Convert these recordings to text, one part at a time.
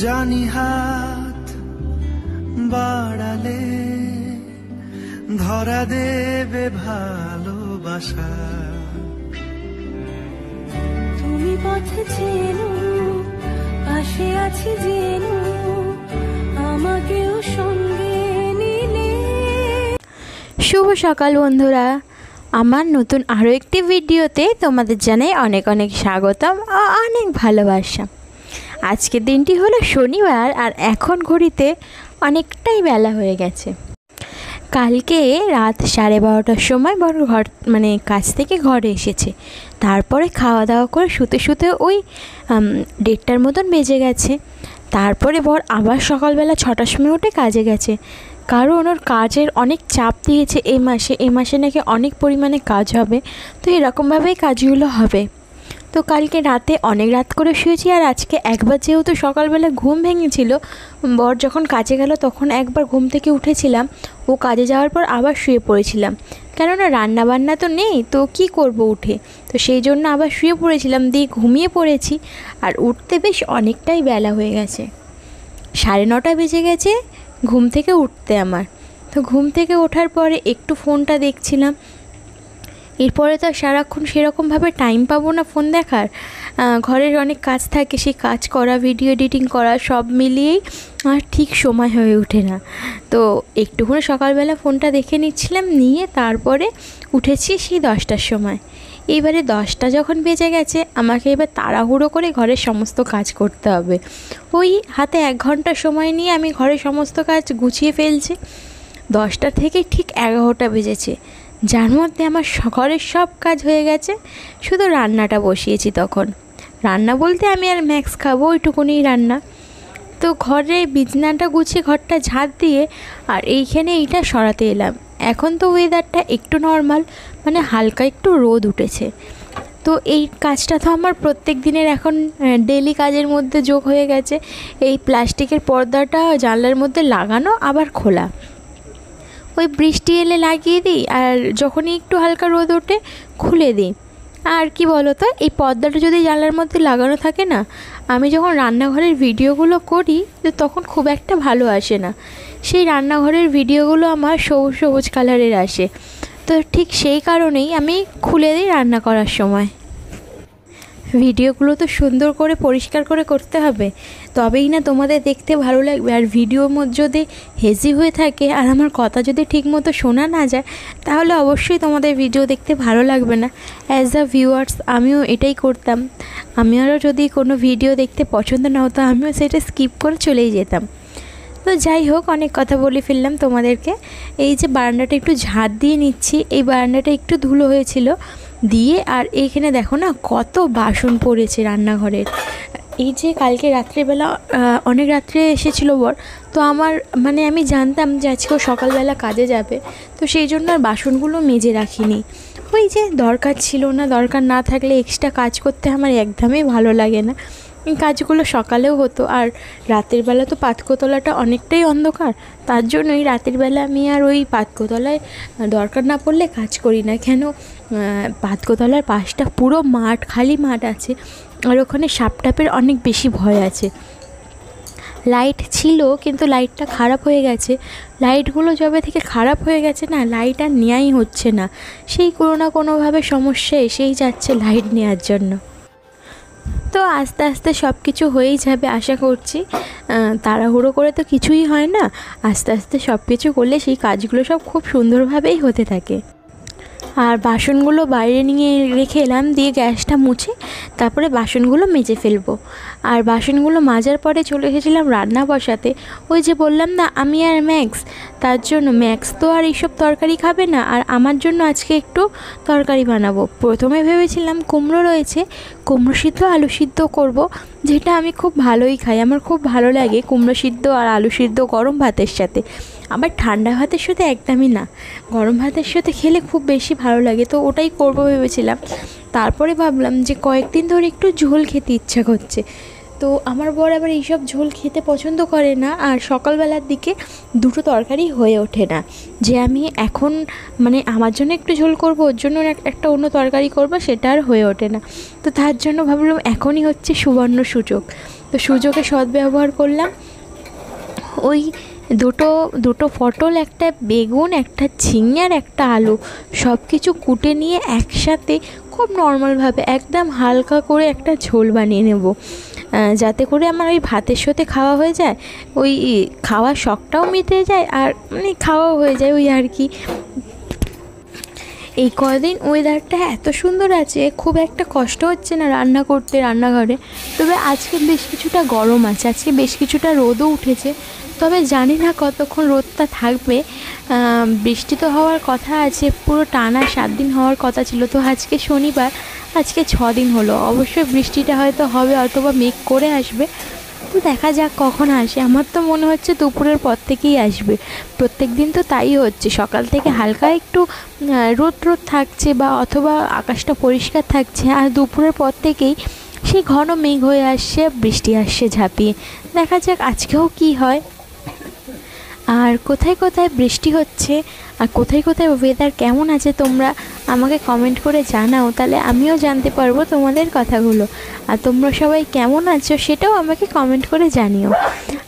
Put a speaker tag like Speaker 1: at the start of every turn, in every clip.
Speaker 1: জানি হাত বাড়ালে ধরা দেবে ভালোবাসা।
Speaker 2: তুমি পথে চেনো, পাশে আছি জেনো, আমাকেও সঙ্গে নিলে।
Speaker 3: শুভ সকাল বন্ধুরা, আমার নতুন আরও একটি ভিডিওতে তোমাদের জানাই অনেক অনেক স্বাগতম ও অনেক ভালোবাসা। আজকের দিনটি হলো শনিবার আর এখন ঘড়িতে অনেকটাই বেলা হয়ে গেছে। কালকে রাত 12:30টার সময় বড় কাজ থেকে ঘরে এসেছে। তারপরে খাওয়া দাওয়া করে শুতে শুতে ওই 1:30টার মতন বেজে গেছে। তারপরে বর আবার সকালবেলা 6টার সময় উঠে কাজে গেছে, কারণ ওর কাজের অনেক চাপ দিয়েছে এই মাসে নাকি অনেক পরিমাণে কাজ হবে। তো এরকমভাবেই কাজগুলো হবে। তো কালকে রাতে অনেক রাত করে শুয়েছি, আর আজকে একবার যেহেতু সকালবেলা ঘুম ভেঙেছিল, বর যখন কাজে গেল তখন একবার ঘুম থেকে উঠেছিলাম, ও কাজে যাওয়ার পর আবার শুয়ে পড়েছিলাম, কেননা রান্নাবান্না তো নেই, তো কি করব উঠে, তো সেই জন্য আবার শুয়ে পড়েছিলাম, দিয়ে ঘুমিয়ে পড়েছি। আর উঠতে বেশ অনেকটাই বেলা হয়ে গেছে, 9:30 বেজে গেছে ঘুম থেকে উঠতে আমার। তো ঘুম থেকে ওঠার পরে একটু ফোনটা দেখছিলাম, এরপরে তো সারাক্ষণ সেরকমভাবে টাইম পাবো না ফোন দেখার। ঘরের অনেক কাজ থাকে, সেই কাজ করা, ভিডিও এডিটিং করা, সব মিলিয়েই আর ঠিক সময় হয়ে ওঠে না। তো একটুখানি সকালবেলা ফোনটা দেখে নিচ্ছিলাম, নিয়ে তারপরে উঠেছি সেই 10টার সময়। এইবারে 10টা যখন বেজে গেছে, আমাকে এবার তাড়াহুড়ো করে ঘরের সমস্ত কাজ করতে হবে। ওই হাতে 1 ঘন্টা সময় নিয়ে আমি ঘরের সমস্ত কাজ গুছিয়ে ফেলছি। 10টা থেকে ঠিক 11টা বেজেছে, যার মধ্যে আমার ঘরের সব কাজ হয়ে গেছে, শুধু রান্নাটা বসিয়েছি। তখন রান্না বলতে আমি আর ম্যাক্স খাবো, ওইটুকুনি রান্না। তো ঘরে বিছানাটা গুছিয়ে ঘরটা ঝাড় দিয়ে আর এইখানে এইটা সরাতে এলাম। এখন তো ওয়েদারটা একটু নর্মাল, হালকা একটু রোদ উঠেছে। তো এই কাজটা তো আমার প্রত্যেক দিনের এখন ডেলি কাজের মধ্যে যোগ হয়ে গেছে। এই প্লাস্টিকের পর্দাটা জানলার মধ্যে লাগানো আবার খোলা, ওই বৃষ্টি এলে লাগিয়ে দিই, আর যখনই একটু হালকা রোদ ওঠে খুলে দিই। আর কি বলো তো, এই পর্দাটা যদি জানলার মধ্যে লাগানো থাকে না, আমি যখন রান্নাঘরের ভিডিওগুলো করি তো তখন খুব একটা ভালো আসে না। সেই রান্নাঘরের ভিডিওগুলো আমার সবুজ সবুজ কালারের আসে। তো ঠিক সেই কারণেই আমি খুলে দিই রান্না করার সময়। ভিডিওগুলো তো সুন্দর করে পরিষ্কার করে করতে হবে, তবেই না তোমাদের দেখতে ভালো লাগবে। আর ভিডিওর মধ্যে যদি হেজি হয়ে থাকে আর আমার কথা যদি ঠিকমতো শোনা না যায়, তাহলে অবশ্যই তোমাদের ভিডিও দেখতে ভালো লাগবে না। অ্যাজ আ ভিউয়ার্স আমিও এটাই করতাম। আমিও যদি কোনো ভিডিও দেখতে পছন্দ না হতো, আমিও সেটা স্কিপ করে চলেই যেতাম। তো যাই হোক, অনেক কথা বলে ফেললাম তোমাদেরকে। এই যে বারান্দাটা একটু ঝাড় দিয়ে নিচ্ছি, এই বারান্দাটা একটু ধুলো হয়েছিল দিয়ে, আর এইখানে দেখো না কত বাসন পড়েছে রান্নাঘরের। এই যে কালকে রাত্রেবেলা অনেক রাত্রে এসেছিলো বর, তো আমার আমি জানতাম যে আজকেও সকালবেলা কাজে যাবে, তো সেই জন্য আর বাসনগুলো মেজে রাখিনি। ওই যে দরকার ছিল না, দরকার না থাকলে এক্সট্রা কাজ করতে আমার একদমই ভালো লাগে না। কাজগুলো সকালেও হতো, আর রাতের বেলা তো পাতকোতলাটা অনেকটাই অন্ধকার, তার জন্যই রাতের বেলা আমি আর ওই পাতকোতলায় দরকার না পড়লে কাজ করি না। কেন, পাতকোতলার পাশটা পুরো মাঠ, খালি মাঠ আছে, আর ওখানে সাপটাপের অনেক বেশি ভয় আছে। লাইট ছিল কিন্তু লাইটটা খারাপ হয়ে গেছে। লাইটগুলো যবে থেকে খারাপ হয়ে গেছে না, লাইট আর নেওয়াই হচ্ছে না। সেই কোনো না কোনোভাবে সমস্যা এসেই যাচ্ছে লাইট নেওয়ার জন্য। তো আস্তে আস্তে সব কিছু হয়েই যাবে আশা করছি। তাড়াহুড়ো করে তো কিছুই হয় না, আস্তে আস্তে সব কিছু করলে সেই কাজগুলো সব খুব সুন্দরভাবেই হতে থাকে। আর বাসনগুলো বাইরে নিয়ে রেখে এলাম, দিয়ে গ্যাসটা মুছে তারপরে বাসনগুলো মেজে ফেলবো। আর বাসনগুলো মাজার পরে চলে এসেছিলাম রান্না বসাতে। ওই যে বললাম না আমি আর ম্যাক্স, তার জন্য ম্যাক্স তো আর এইসব তরকারি খাবে না, আর আমার জন্য আজকে একটু তরকারি বানাবো। প্রথমে ভেবেছিলাম কুমড়ো রয়েছে, কুমড়ো সিদ্ধ আলু সিদ্ধ করব, যেটা আমি খুব ভালোই খাই, আমার খুব ভালো লাগে কুমড়ো সিদ্ধ আর আলু সিদ্ধ গরম ভাতের সাথে। আবার ঠান্ডা ভাতের সাথে একদমই না, গরম ভাতের সাথে খেলে খুব বেশি ভালো লাগে, তো ওটাই করবো ভেবেছিলাম। তারপরে ভাবলাম যে কয়েকদিন ধরে একটু ঝোল খেতে ইচ্ছা করছে, তো আমার বর আবার এইসব ঝোল খেতে পছন্দ করে না, আর সকালবেলার দিকে দুটো তরকারি হয়ে ওঠে না, যে আমি এখন আমার জন্য একটু ঝোল করব, ওর জন্য একটা অন্য তরকারি করব, সেটা আর হয়ে ওঠে না। তো তার জন্য ভাবলাম এখনই হচ্ছে সুবর্ণ সুযোগ, তো সুযোগে সদ্ব্যবহার করলাম। ওই দুটো পটল, একটা বেগুন, একটা ঝিঙে আর একটা আলু সব কিছু কুটে নিয়ে একসাথে খুব নর্মালভাবে একদম হালকা করে একটা ঝোল বানিয়ে নেব, যাতে করে আমার ওই ভাতের সাথে খাওয়া হয়ে যায়, ওই খাওয়ার শখটাও মিটে যায় আর মানে খাওয়াও হয়ে যায় ওই আর কি। এই কদিন ওয়েদারটা এত সুন্দর আছে, খুব একটা কষ্ট হচ্ছে না রান্না করতে রান্নাঘরে। তবে আজকে বেশ কিছুটা গরম আছে, আজকে বেশ কিছুটা রোদও উঠেছে। তবে জানি না কতক্ষণ রোদটা থাকবে। বৃষ্টি তো হওয়ার কথা আছে, পুরো টানা 7 দিন হওয়ার কথা ছিল। তো আজকে শনিবার, আজকে 6 দিন হলো। অবশ্যই বৃষ্টিটা হয়তো হবে, অথবা মেঘ করে আসবে। তো দেখা যাক কখন আসে। আমার তো মনে হচ্ছে দুপুরের পর থেকেই আসবে। প্রত্যেক দিন তো তাই হচ্ছে, সকাল থেকে হালকা একটু রোদ থাকছে বা অথবা আকাশটা পরিষ্কার থাকছে, আর দুপুরের পর থেকেই সেই ঘন মেঘ হয়ে আসছে, বৃষ্টি আসছে ঝাঁপিয়ে। দেখা যাক আজকেও কি হয়। আর কোথায় কোথায় বৃষ্টি হচ্ছে আর কোথায় কোথায় ওয়েদার কেমন আছে তোমরা আমাকে কমেন্ট করে জানাও, তাহলে আমিও জানতে পারবো তোমাদের কথাগুলো। আর তোমরা সবাই কেমন আছো সেটাও আমাকে কমেন্ট করে জানিও।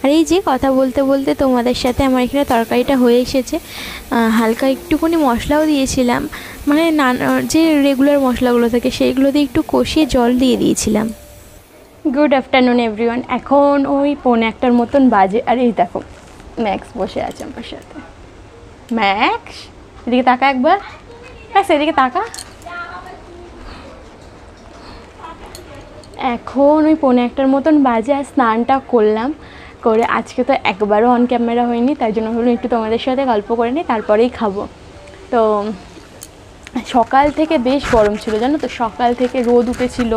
Speaker 3: আর এই যে কথা বলতে বলতে তোমাদের সাথে আমার এখানে তরকারিটা হয়ে এসেছে। হালকা একটুখানি মশলাও দিয়েছিলাম, মানে যে রেগুলার মশলাগুলো থাকে সেইগুলো দিয়ে একটু কষিয়ে জল দিয়ে দিয়েছিলাম। Good afternoon everyone. এখন ওই 1:45 মতন বাজে। আর এই দেখো ম্যাক্স বসে আছে আমার সাথে। ম্যাক্স এদিকে তাকা একবার, ম্যাক্স এদিকে তাকা। এখন ওই 1:45 মতন বাজে। আর স্নানটা করলাম, করে আজকে তো একবারও অন ক্যামেরা হয়নি, তাই জন্য হলো একটু তোমাদের সাথে গল্প করে নিই, তারপরেই খাবো। তো সকাল থেকে বেশ গরম ছিল জানো তো, সকাল থেকে রোদ উঠেছিল,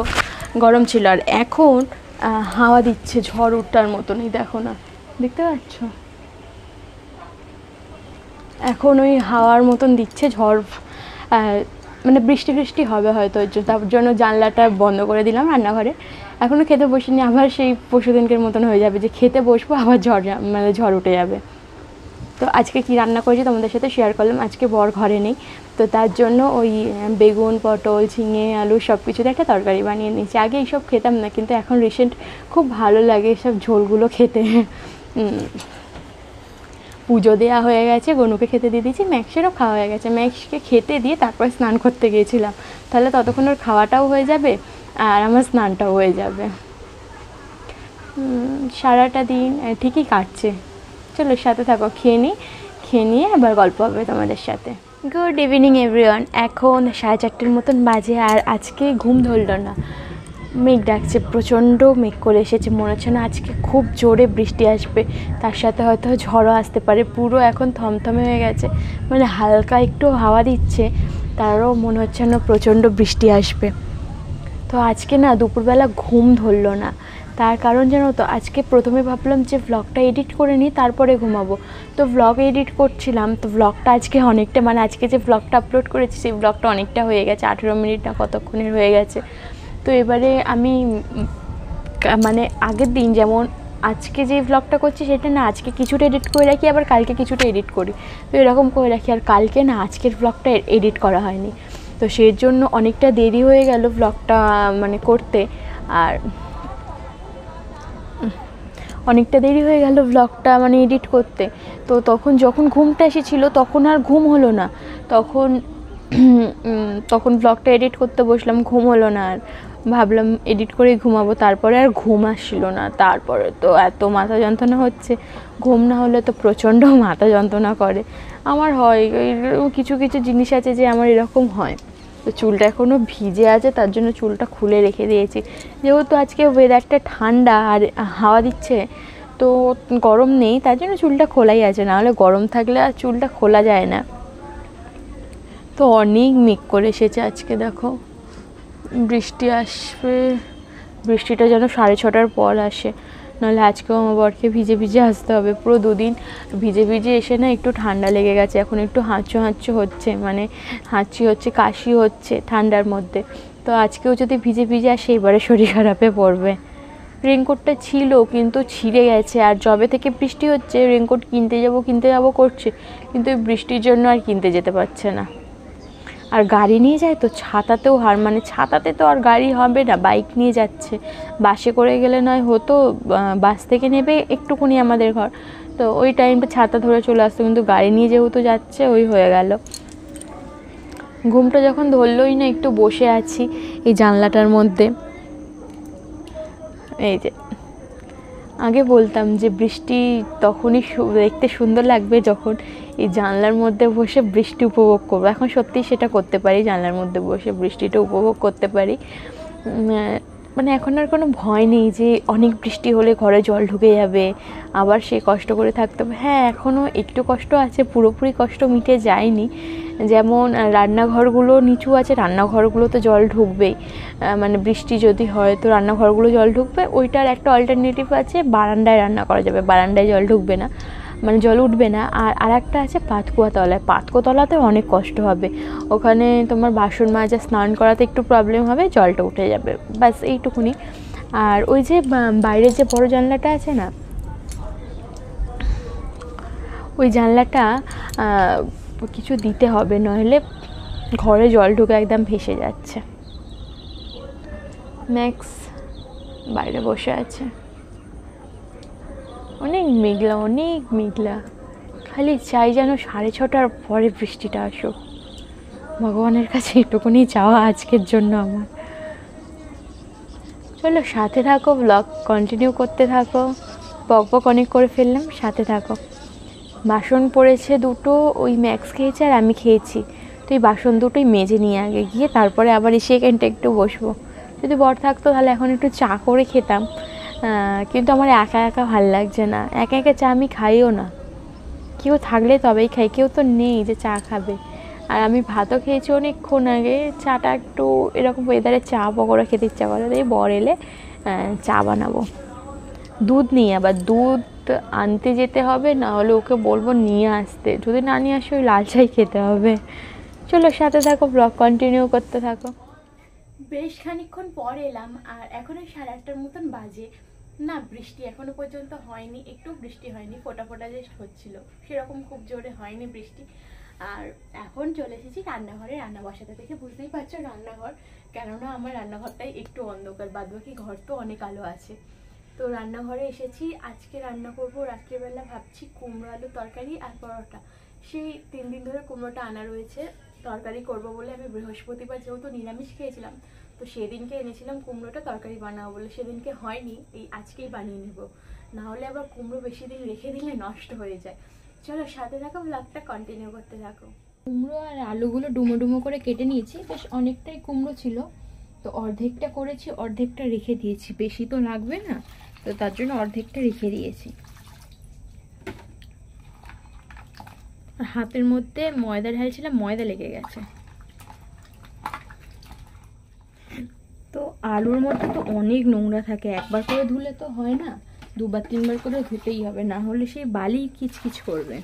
Speaker 3: গরম ছিল। আর এখন হাওয়া দিচ্ছে ঝড় উঠটার মতন। এই দেখো না, দেখতে পাচ্ছ? এখন ওই হাওয়ার মতন দিচ্ছে, ঝড় মানে বৃষ্টি হবে হয়তো, তার জন্য জানলাটা বন্ধ করে দিলাম রান্নাঘরে। এখনও খেতে বসিনি, আবার সেই পরশুদিনকের মতন হয়ে যাবে যে খেতে বসবো আবার ঝড় উঠে যাবে। তো আজকে কি রান্না করেছি তোমাদের সাথে শেয়ার করলাম। আজকে বর ঘরে নেই, তো তার জন্য ওই বেগুন, পটল, ঝিঙে, আলু সব কিছুতে একটা তরকারি বানিয়ে নিয়েছি। আগে এইসব খেতাম না, কিন্তু এখন রিসেন্ট খুব ভালো লাগে এসব ঝোলগুলো খেতে। পুজো দেওয়া হয়ে গেছে, গনুকে খেতে দিয়ে দিয়েছি, ম্যাক্সেরও খাওয়া হয়ে গেছে। ম্যাক্সকে খেতে দিয়ে তারপর স্নান করতে গিয়েছিলাম, তাহলে ততক্ষণ ওর খাওয়াটাও হয়ে যাবে আর আমার স্নানটাও হয়ে যাবে। সারাটা দিন ঠিকই কাটছে। চলো সাথে থাকো, খেয়ে নিয়ে আবার গল্প হবে তোমাদের সাথে। Good evening everyone. এখন 4:30 মতন বাজে। আর আজকে ঘুম ধরলো না, মেঘ ডাকছে, প্রচণ্ড মেঘ করে এসেছে। মনে হচ্ছে না আজকে খুব জোরে বৃষ্টি আসবে, তার সাথে হয়তো ঝড়ও আসতে পারে। পুরো এখন থমথমে হয়ে গেছে, মানে হালকা একটু হাওয়া দিচ্ছে, তারও মনে হচ্ছে না প্রচণ্ড বৃষ্টি আসবে। তো আজকে না দুপুরবেলা ঘুম ধরলো না, তার কারণ জানো তো, আজকে প্রথমে ভাবলাম যে ভ্লগটা এডিট করে নিই তারপরে ঘুমাবো। তো ভ্লগ এডিট করছিলাম, তো ভ্লগটা আজকে অনেকটা, মানে আজকে যে ভ্লগটা আপলোড করেছি সেই ভ্লগটা অনেকটা হয়ে গেছে, 18 মিনিট না কতক্ষণের হয়ে গেছে। তো এবারে আমি মানে আগের দিন যেমন আজকে যে ভ্লগটা করছি সেটা না আজকে কিছুটা এডিট করে রাখি, আবার কালকে কিছুটা এডিট করি, তো এরকম করে রাখি। আর কালকে না আজকের ভ্লগটা এডিট করা হয়নি, তো সেই জন্য অনেকটা দেরি হয়ে গেল ভ্লগটা মানে করতে। আর অনেকটা দেরি হয়ে গেল ভ্লগটা মানে এডিট করতে। তো তখন যখন ঘুমটা এসেছিলো তখন আর ঘুম হলো না, তখন ভ্লগটা এডিট করতে বসলাম, ঘুম হলো না। আর ভাবলাম এডিট করে ঘুমাবো, তারপরে আর ঘুম আসছিল না। তারপরে তো এত মাথা যন্ত্রণা হচ্ছে, ঘুম না হলে তো প্রচণ্ড মাথা যন্ত্রণা করে। আমার হয় কিছু কিছু জিনিস আছে যে আমার এরকম হয়। তো চুলটা এখনও ভিজে আছে, তার জন্য চুলটা খুলে রেখে দিয়েছি। যেহেতু আজকে ওয়েদারটা ঠান্ডা আর হাওয়া দিচ্ছে, তো গরম নেই, তার জন্য চুলটা খোলাই আছে, নাহলে গরম থাকলে আর চুলটা খোলা যায় না। তো অনেক মেঘ করে এসেছে আজকে, দেখো বৃষ্টি আসবে, বৃষ্টিটা যেন 6:30টার পর আসে, নাহলে আজকেও আমার বরকে ভিজে ভিজে আসতে হবে। পুরো 2 দিন ভিজে ভিজে এসে না একটু ঠান্ডা লেগে গেছে, এখন একটু হাঁচু হচ্ছে, মানে হাঁচি হচ্ছে, কাশি হচ্ছে ঠান্ডার মধ্যে। তো আজকেও যদি ভিজে ভিজে আসে এবারে শরীর খারাপে পড়বে। রেনকোটটা ছিল কিন্তু ছিঁড়ে গেছে, আর যবে থেকে বৃষ্টি হচ্ছে রেনকোট কিনতে যাব করছে, কিন্তু এই বৃষ্টির জন্য আর কিনতে যেতে পারছে না। আর গাড়ি নিয়ে যায় তো ছাতাতেও মানে ছাতাতে তো আর গাড়ি হবে না, বাইক নিয়ে যাচ্ছে। বাসে করে গেলে নয় হতো, বাস থেকে নেবে একটুকুনি আমাদের ঘর, তো ওই টাইমটা ছাতা ধরে চলে আসতো, কিন্তু গাড়ি নিয়ে যেহেতু যাচ্ছে ওই হয়ে গেল। ঘুমটা যখন ধরলই না, একটু বসে আছি এই জানলাটার মধ্যে। এই যে আগে বলতাম যে বৃষ্টি তখনই দেখতে সুন্দর লাগবে যখন এই জানলার মধ্যে বসে বৃষ্টি উপভোগ করবো। এখন সত্যিই সেটা করতে পারি, জানলার মধ্যে বসে বৃষ্টিটা উপভোগ করতে পারি। মানে এখন আর কোনো ভয় নেই যে অনেক বৃষ্টি হলে ঘরে জল ঢুকে যাবে, আবার সেই কষ্ট করে থাকতে হবে। হ্যাঁ, এখনও একটু কষ্ট আছে, পুরোপুরি কষ্ট মিটে যায়নি। যেমন রান্নাঘরগুলো নিচু আছে, রান্নাঘরগুলো তো জল ঢুকবেই, মানে বৃষ্টি যদি হয় তো রান্নাঘরগুলো জল ঢুকবে। ওইটার একটা অল্টারনেটিভ আছে, বারান্দায় রান্না করা যাবে, বারান্দায় জল ঢুকবে না, মানে জল উঠবে না। আর একটা আছে পাতকুয়াতলায়, পাতকুয়াতলাতে অনেক কষ্ট হবে, ওখানে তোমার বাসন মাজা স্নান করাতে একটু প্রবলেম হবে, জলটা উঠে যাবে, ব্যাস এইটুকুনি। আর ওই যে বাইরের যে বড় জানলাটা আছে না, ওই জানলাটা কিছু দিতে হবে, নইলে ঘরে জল ঢুকে একদম ভেসে যাচ্ছে। ম্যাক্স বাইরে বসে আছে, অনেক মেঘলা, অনেক মেঘলা, খালি চাই যেন 6:30টার পরে বৃষ্টিটা আসুক। ভগবানের কাছে এটুকুনি চাওয়া আজকের জন্য আমার। চলো সাথে থাকো, ব্লগ কন্টিনিউ করতে থাকো। বক অনেক করে ফেললাম, সাথে থাকো। বাসন পড়েছে দুটো, ওই ম্যাক্স খেয়েছে আর আমি খেয়েছি, তো এই বাসন দুটোই মেজে নিয়ে আগে গিয়ে তারপরে আবার এসে এখানটা একটু বসবো। যদি বর থাকতো তাহলে এখন একটু চা করে খেতাম, কিন্তু আমার একা একা ভাল লাগছে না, একা একা চা আমি খাইও না, কেউ থাকলে তবেই খাই, কেউ তো নেই যে চা খাবে। আর আমি ভাতও খেয়েছি অনেকক্ষণ আগে, চাটা একটু এরকম ওয়েদারে চা পকোড়া খেতে ইচ্ছা করে, তাই বর এলে চা বানাবো। দুধ নিয়ে আবার দুধ আনতে যেতে হবে, না হলে ওকে বলবো নিয়ে আসতে, যদি না নিয়ে আসে ওই লাল চাই খেতে হবে। চলো সাথে থাকো, ব্লগ কন্টিনিউ করতে থাকো। বেশ খানিকক্ষণ পর এলাম, আর এখন ওই 8:30টার মতন বাজে। না, বৃষ্টি এখনো পর্যন্ত হয়নি, একটু বৃষ্টি হয়নি, ফোটা ফোটা যে হচ্ছিল সেরকম খুব জোরে হয়নি বৃষ্টি। আর এখন চলে এসেছি রান্নাঘরে, রান্না বসাতে, থেকে বুঝতেই পারছো রান্নাঘর, কেননা আমার রান্নাঘরটাই একটু অন্ধকার, বাদবাকি ঘর তো অনেক আলো আছে। তো রান্নাঘরে এসেছি, আজকে রান্না করব রাত্রিবেলা ভাবছি কুমড়ো আলু তরকারি আর পরোটা। সেই 3 দিন ধরে কুমড়োটা আনা রয়েছে, তরকারি করব বলে। আমি বৃহস্পতিবার যেহেতু নিরামিষ খেয়েছিলাম, তো সেদিনকে এনেছিলাম কুমড়োটা তরকারি বানাবো বলে, সেদিনকে হয়নি, এই আজকেই বানিয়ে নেব, না হলে আবার কুমড়ো বেশি দিন রেখে দিলে নষ্ট হয়ে যায়। চলো সাথে থাকো, ব্লগটা কন্টিনিউ করতে থাকো। কুমড়ো আর আলুগুলো ডুমো ডুমো করে কেটে নিয়েছি, বেশ অনেকটাই কুমড়ো ছিল, তো অর্ধেকটা করেছি, অর্ধেকটা রেখে দিয়েছি, বেশি তো লাগবে না, তো তার জন্য অর্ধেকটা রেখে দিয়েছি। আর হাতের মধ্যে ময়দা ঢালছিলাম, ময়দা লেগে গেছে। তো আলুর মধ্যে তো অনেক নোংরা থাকে, একবার করে ধুলে তো হয় না, 2-3বার করে ধুতেই হবে, না হলে সেই বালি কিচকিচ করবে।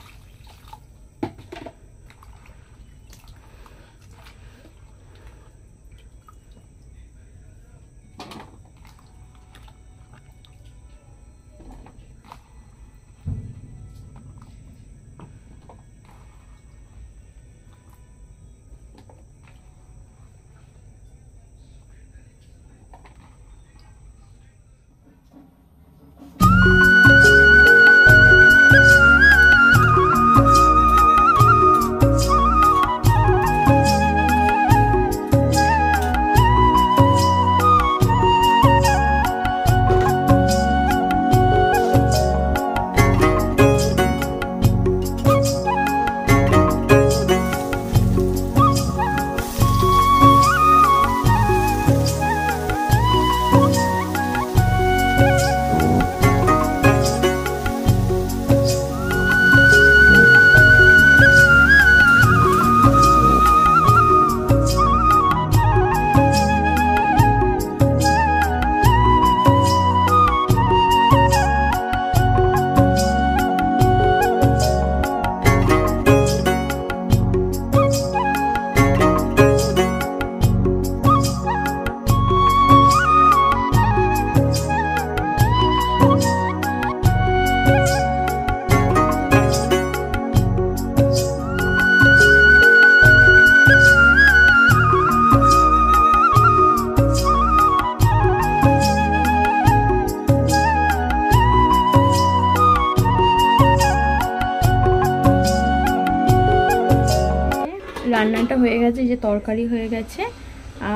Speaker 3: রান্নাটা হয়ে গেছে, যে তরকারি হয়ে গেছে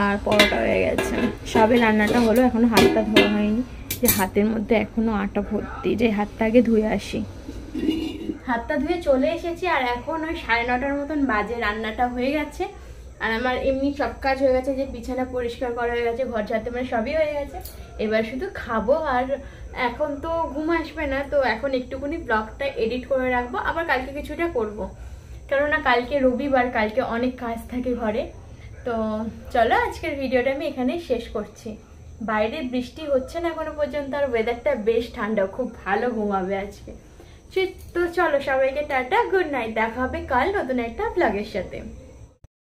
Speaker 3: আর পরোটা হয়ে গেছে, সবে রান্নাটা হলো। এখনো হাতটা ধোয়া হয়নি, যে হাতের মধ্যে এখনো আটা ভর্তি, যে হাতটা আগে ধুয়ে আসি। হাতটা ধুয়ে চলে এসেছি, আর এখন ওই 9:30 মতন বাজে, রান্নাটা হয়ে গেছে। আর আমার এমনি সব কাজ হয়ে গেছে, যে বিছানা পরিষ্কার করা হয়ে গেছে, ঘর ঝাড়তে মানে সবই হয়ে গেছে। এবার শুধু খাবো, আর এখন তো ঘুম আসবে না, তো এখন একটুখানি ব্লগটা এডিট করে রাখবো, আবার কালকে কিছুটা করব। কেননা কালকে রবিবার, কালকে অনেক কাজ থাকে ঘরে। তো চলো আজকের ভিডিওটা আমি এখানেই শেষ করছি। বাইরে বৃষ্টি হচ্ছে না এখনো পর্যন্ত, আর ওয়েদারটা বেশ ঠান্ডা, খুব ভালো ঘুমাবে আজকে। তো চলো সবাইকে টাটা, গুড নাইট, দেখা হবে কাল নতুন একটা ব্লগের সাথে।